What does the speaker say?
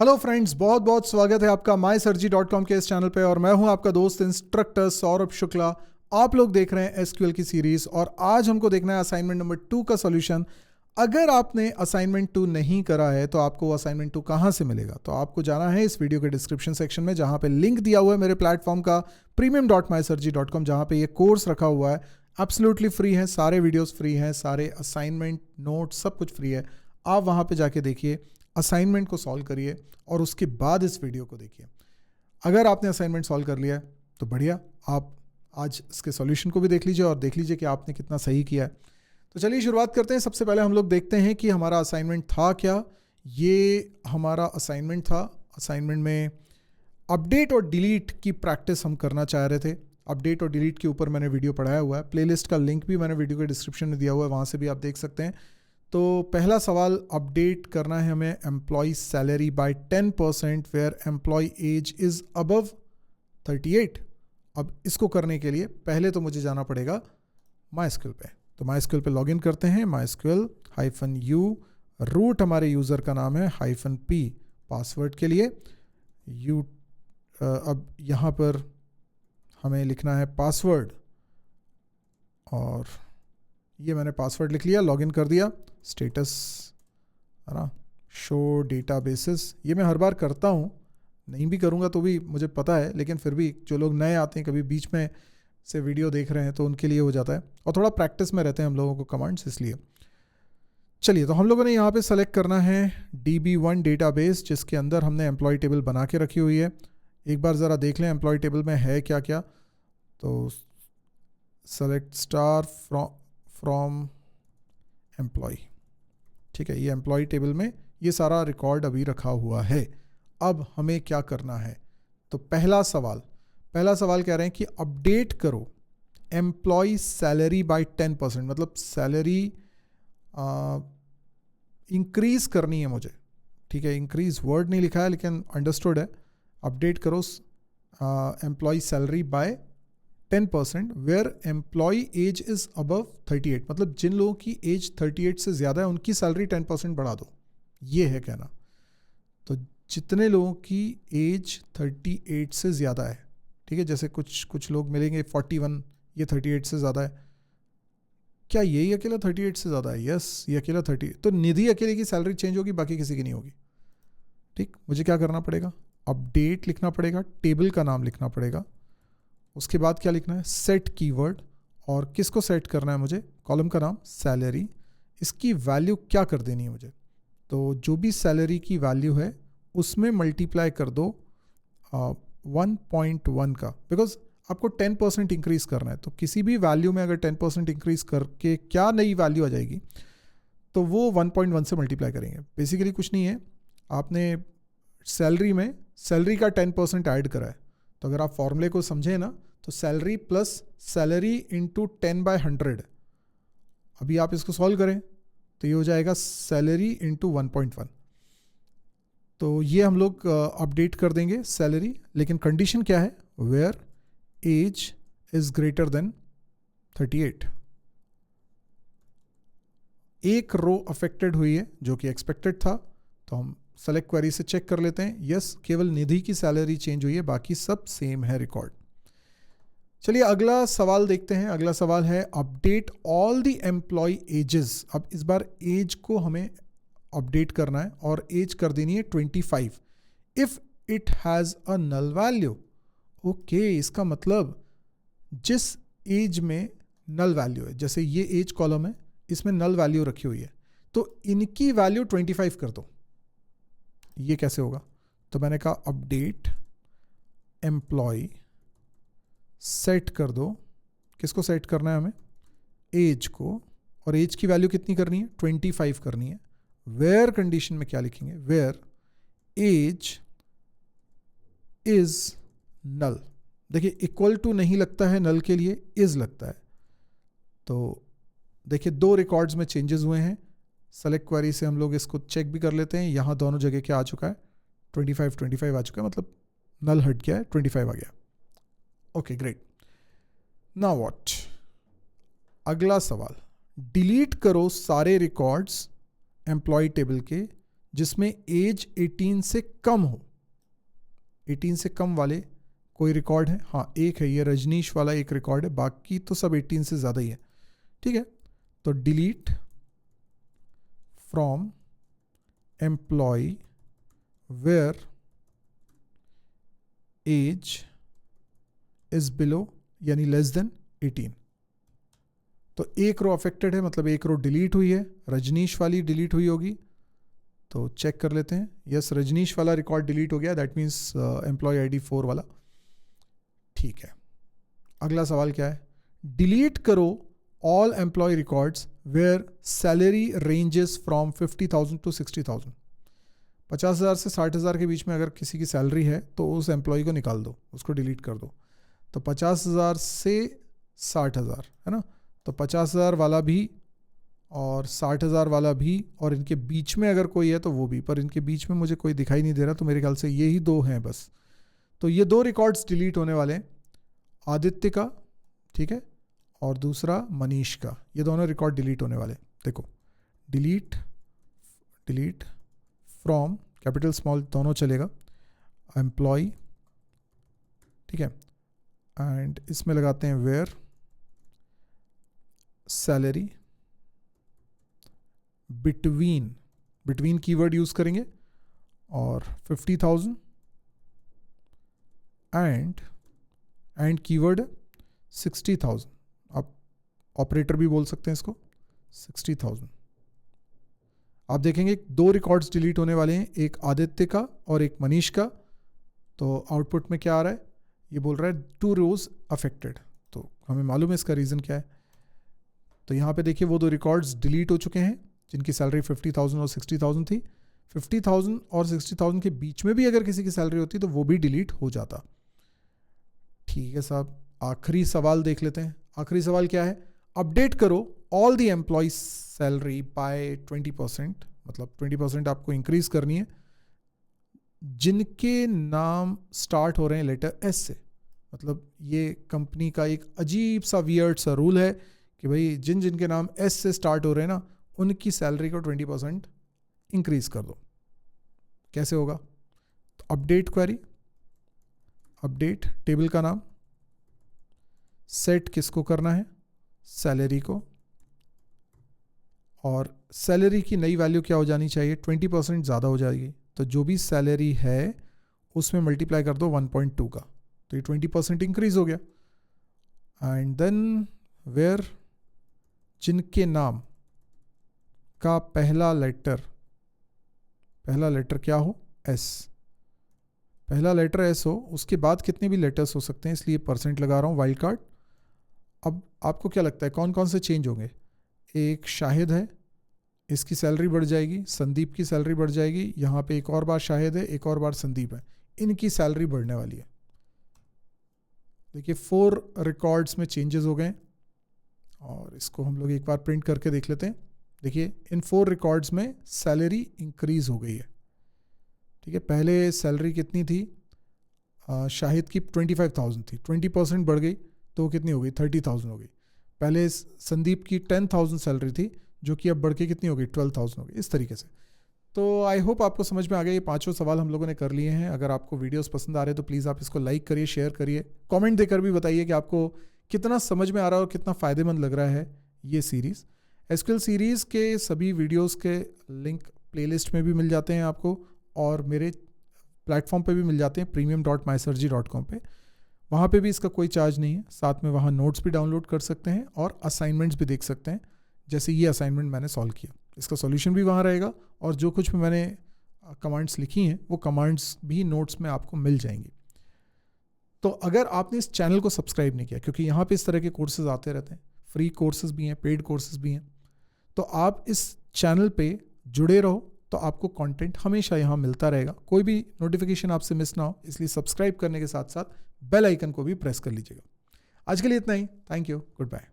Hello friends, बहुत बहुत स्वागत है आपका mysurgery.com के इस चैनल पे। और मैं हूं आपका दोस्त इंस्ट्रक्टर सौरभ शुक्ला। आप लोग देख रहे हैं एसक्यूएल की सीरीज और आज हमको देखना है असाइनमेंट नंबर 2 का सॉल्यूशन। अगर आपने असाइनमेंट 2 नहीं करा है तो आपको असाइनमेंट 2 कहां से मिलेगा? तो आपको जाना है इस वीडियो के डिस्क्रिप्शन सेक्शन में, जहां पे लिंक दिया हुआ है मेरे प्लेटफॉर्म का premium.mysurgery.com, जहां पे ये कोर्स रखा हुआ है। एब्सोल्युटली फ्री है, सारे वीडियोस फ्री हैं, सारे असाइनमेंट नोट सब कुछ फ्री है। आप वहां पे जाके देखिए, असाइनमेंट को सॉल्व करिए और उसके बाद इस वीडियो को देखिए। अगर आपने असाइनमेंट सॉल्व कर लिया है तो बढ़िया, आप आज इसके सॉल्यूशन को भी देख लीजिए और देख लीजिए कि आपने कितना सही किया है। तो चलिए शुरुआत करते हैं। सबसे पहले हम लोग देखते हैं कि हमारा असाइनमेंट था क्या। ये हमारा असाइनमेंट था। असाइनमेंट में अपडेट और डिलीट की प्रैक्टिस हम करना चाह रहे थे। अपडेट और डिलीट के ऊपर मैंने वीडियो पढ़ाया हुआ है, प्लेलिस्ट का लिंक भी मैंने वीडियो के डिस्क्रिप्शन में दिया हुआ है, वहाँ से भी आप देख सकते हैं। तो पहला सवाल, अपडेट करना है हमें employ salary by 10% where employ age is above 38। अब इसको करने के लिए पहले तो मुझे जाना पड़ेगा MySQL पे। तो MySQL पे लॉगिन करते हैं। MySQL-u, रूट हमारे यूज़र का नाम है, -p पासवर्ड के लिए u। अब यहाँ पर हमें लिखना है पासवर्ड और ये मैंने पासवर्ड लिख लिया, लॉगिन कर दिया। स्टेटस है ना, शो डेटाबेसेस, ये मैं हर बार करता हूँ, नहीं भी करूँगा तो भी मुझे पता है, लेकिन फिर भी जो लोग नए आते हैं, कभी बीच में से वीडियो देख रहे हैं, तो उनके लिए हो जाता है और थोड़ा प्रैक्टिस में रहते हैं हम लोगों को कमांड्स, इसलिए। चलिए, तो हम लोगों ने यहाँ पे सेलेक्ट करना है DB1 डेटाबेस, जिसके अंदर हमने एम्प्लॉय टेबल बना के रखी हुई है। एक बार ज़रा देख लें एम्प्लॉय टेबल में है क्या क्या। तो सेलेक्ट स्टार फ्रॉम एम्प्लॉय, ठीक है, ये एम्प्लॉय टेबल में ये सारा रिकॉर्ड अभी रखा हुआ है। अब हमें क्या करना है? तो पहला सवाल कह रहे हैं कि अपडेट करो एम्प्लॉय सैलरी बाय 10%, मतलब सैलरी इंक्रीज करनी है मुझे, ठीक है। इंक्रीज वर्ड नहीं लिखा है लेकिन अंडरस्टूड है। अपडेट करो employ salary by 10% where employ age is above 38, मतलब जिन लोगों की एज 38 से ज़्यादा है उनकी सैलरी 10% बढ़ा दो, ये है कहना। तो जितने लोगों की एज 38 से ज़्यादा है, ठीक है, जैसे कुछ लोग मिलेंगे 41, ये 38 से ज़्यादा है। क्या यही अकेला 38 से ज़्यादा है? यस, ये अकेला 30। तो निधि अकेले की सैलरी चेंज होगी, बाकी किसी की नहीं होगी। ठीक, मुझे क्या करना पड़ेगा? अपडेट लिखना पड़ेगा, टेबल का नाम लिखना पड़ेगा, उसके बाद क्या लिखना है? Set keyword. और किसको सेट करना है मुझे? कॉलम का नाम सैलरी। इसकी वैल्यू क्या कर देनी है मुझे? तो जो भी सैलरी की वैल्यू है उसमें मल्टीप्लाई कर दो 1.1 का, बिकॉज आपको 10% इंक्रीज करना है। तो किसी भी वैल्यू में अगर 10% इंक्रीज करके क्या नई वैल्यू आ जाएगी, तो वो 1.1 से मल्टीप्लाई करेंगे। बेसिकली कुछ नहीं है, आपने सैलरी में सैलरी का 10% ऐड करा है। तो अगर आप फॉर्मूले को समझें ना, तो सैलरी प्लस सैलरी इंटू 10/100। अभी आप इसको सॉल्व करें तो ये हो जाएगा सैलरी इंटू 1.1। तो ये हम लोग अपडेट कर देंगे सैलरी, लेकिन कंडीशन क्या है? Where age is greater than 38। एक रो अफेक्टेड हुई है जो कि एक्सपेक्टेड था, तो हम सेलेक्ट क्वेरी से चेक कर लेते हैं। यस, केवल निधि की सैलरी चेंज हुई है, बाकी सब सेम है रिकॉर्ड। चलिए अगला सवाल देखते हैं। अगला सवाल है update all the employ ages. अब इस बार एज को हमें अपडेट करना है और एज कर देनी है 25 if it has a null value. Okay, इसका मतलब जिस एज में नल वैल्यू है, जैसे ये एज कॉलम है, इसमें नल वैल्यू रखी हुई है, तो इनकी वैल्यू 25 कर दो। ये कैसे होगा? तो मैंने कहा अपडेट एम्प्लॉय सेट कर दो। किसको सेट करना है हमें? एज को। और एज की वैल्यू कितनी करनी है? 25 करनी है। वेयर कंडीशन में क्या लिखेंगे? Where age is null. देखिए, इक्वल टू नहीं लगता है नल के लिए, इज लगता है। तो देखिए, दो रिकॉर्ड्स में चेंजेस हुए हैं। सेलेक्ट क्वेरी से हम लोग इसको चेक भी कर लेते हैं। यहाँ दोनों जगह क्या आ चुका है? 25 आ चुका है, मतलब नल हट गया है, 25 आ गया। Okay, great. Now what? अगला सवाल, डिलीट करो सारे रिकॉर्ड्स एम्प्लॉय टेबल के जिसमें एज 18 से कम हो। 18 से कम वाले कोई रिकॉर्ड है? हाँ, एक है, ये रजनीश वाला एक रिकॉर्ड है, बाकी तो सब 18 से ज़्यादा ही है। ठीक है, तो delete from employ where age is below यानी लेस देन 18। तो एक रो अफेक्टेड है, मतलब एक रो डिलीट हुई है, रजनीश वाली डिलीट हुई होगी। तो चेक कर लेते हैं। यस, रजनीश वाला रिकॉर्ड डिलीट हो गया, दैट मीन्स एम्प्लॉय आईडी 4 वाला। ठीक है, अगला सवाल क्या है? डिलीट करो all employ records where salary ranges from 50,000 to 60,000। 50,000 से 60,000 के बीच में अगर किसी की सैलरी है तो उस एम्प्लॉय को निकाल दो, उसको डिलीट कर दो। तो 50,000 से 60,000 है ना, तो 50,000 वाला भी और 60,000 वाला भी, और इनके बीच में अगर कोई है तो वो भी, पर इनके बीच में मुझे कोई दिखाई नहीं दे रहा, तो मेरे ख्याल से ये ही दो हैं बस। तो ये दो रिकॉर्ड्स डिलीट होने वाले हैं, आदित्य का, ठीक है, और दूसरा मनीष का। ये दोनों रिकॉर्ड डिलीट होने वाले। देखो, डिलीट फ्रॉम, कैपिटल स्मॉल दोनों चलेगा, एम्प्लॉय, ठीक है, एंड इसमें लगाते हैं where salary between keyword use करेंगे, और 50,000 एंड कीवर्ड 60,000। आप ऑपरेटर भी बोल सकते हैं इसको, 60,000। आप देखेंगे दो रिकॉर्ड्स डिलीट होने वाले हैं, एक आदित्य का और एक मनीष का। तो आउटपुट में क्या आ रहा है? ये बोल रहा है 2 रोज अफेक्टेड। तो हमें मालूम है इसका रीज़न क्या है। तो यहाँ पे देखिए वो दो रिकॉर्ड्स डिलीट हो चुके हैं जिनकी सैलरी 50,000 और 60,000 थी। 50,000 और 60,000 के बीच में भी अगर किसी की सैलरी होती तो वो भी डिलीट हो जाता। ठीक है साहब, आखिरी सवाल देख लेते हैं। आखिरी सवाल क्या है? अपडेट करो all the employees salary by 20%, मतलब 20% आपको इंक्रीज करनी है, जिनके नाम स्टार्ट हो रहे हैं लेटर एस से। मतलब ये कंपनी का एक अजीब सा वियर्ड सा रूल है कि भाई जिन जिनके नाम एस से स्टार्ट हो रहे हैं ना, उनकी सैलरी को 20% इंक्रीज कर दो। कैसे होगा? तो अपडेट क्वेरी, अपडेट टेबल का नाम, सेट किसको करना है? सैलरी को, और सैलरी की नई वैल्यू क्या हो जानी चाहिए? 20% ज़्यादा हो जाएगी। तो जो भी सैलरी है उसमें मल्टीप्लाई कर दो 1.2 का, तो ये 20% इंक्रीज हो गया। एंड देन वेयर जिनके नाम का पहला लेटर क्या हो? एस। पहला लेटर एस हो, उसके बाद कितने भी लेटर्स हो सकते हैं, इसलिए परसेंट लगा रहा हूँ, वाइल्ड कार्ड। अब आपको क्या लगता है कौन कौन से चेंज होंगे? एक शाहिद है, इसकी सैलरी बढ़ जाएगी, संदीप की सैलरी बढ़ जाएगी, यहाँ पे एक और बार शाहिद है, एक और बार संदीप है, इनकी सैलरी बढ़ने वाली है। देखिए 4 रिकॉर्ड्स में चेंजेस हो गए, और इसको हम लोग एक बार प्रिंट करके देख लेते हैं। देखिए इन 4 रिकॉर्ड्स में सैलरी इंक्रीज हो गई है। ठीक है, पहले सैलरी कितनी थी? शाहिद की 25,000 थी, 20% बढ़ गई तो कितनी हो गई? 30,000 हो गई। पहले संदीप की 10,000 सैलरी थी, जो कि अब बढ़ के कितनी हो गई? 12,000 हो गई। इस तरीके से। तो आई होप आपको समझ में आ गया। ये 5 सवाल हम लोगों ने कर लिए हैं। अगर आपको वीडियोस पसंद आ रहे हैं तो प्लीज़ आप इसको लाइक करिए, शेयर करिए, कमेंट देकर भी बताइए कि आपको कितना समझ में आ रहा है और कितना फ़ायदेमंद लग रहा है ये सीरीज़। एसक्यूएल सीरीज़ के सभी वीडियोज़ के लिंक प्लेलिस्ट में भी मिल जाते हैं आपको, और मेरे प्लेटफॉर्म पे भी मिल जाते हैं premium.mysurgery.com पे। वहाँ पे भी इसका कोई चार्ज नहीं है। साथ में वहाँ नोट्स भी डाउनलोड कर सकते हैं और असाइनमेंट्स भी देख सकते हैं। जैसे ये असाइनमेंट मैंने सॉल्व किया, इसका सॉल्यूशन भी वहाँ रहेगा, और जो कुछ भी मैंने कमांड्स लिखी हैं वो कमांड्स भी नोट्स में आपको मिल जाएंगी। तो अगर आपने इस चैनल को सब्सक्राइब नहीं किया, क्योंकि यहाँ पे इस तरह के कोर्सेज आते रहते हैं, फ्री कोर्सेज भी हैं, पेड कोर्सेज भी हैं, तो आप इस चैनल पे जुड़े रहो, तो आपको कंटेंट हमेशा यहाँ मिलता रहेगा, कोई भी नोटिफिकेशन आपसे मिस ना हो। इसलिए सब्सक्राइब करने के साथ साथ बेल आइकन को भी प्रेस कर लीजिएगा। आज के लिए इतना ही। Thank you, good bye.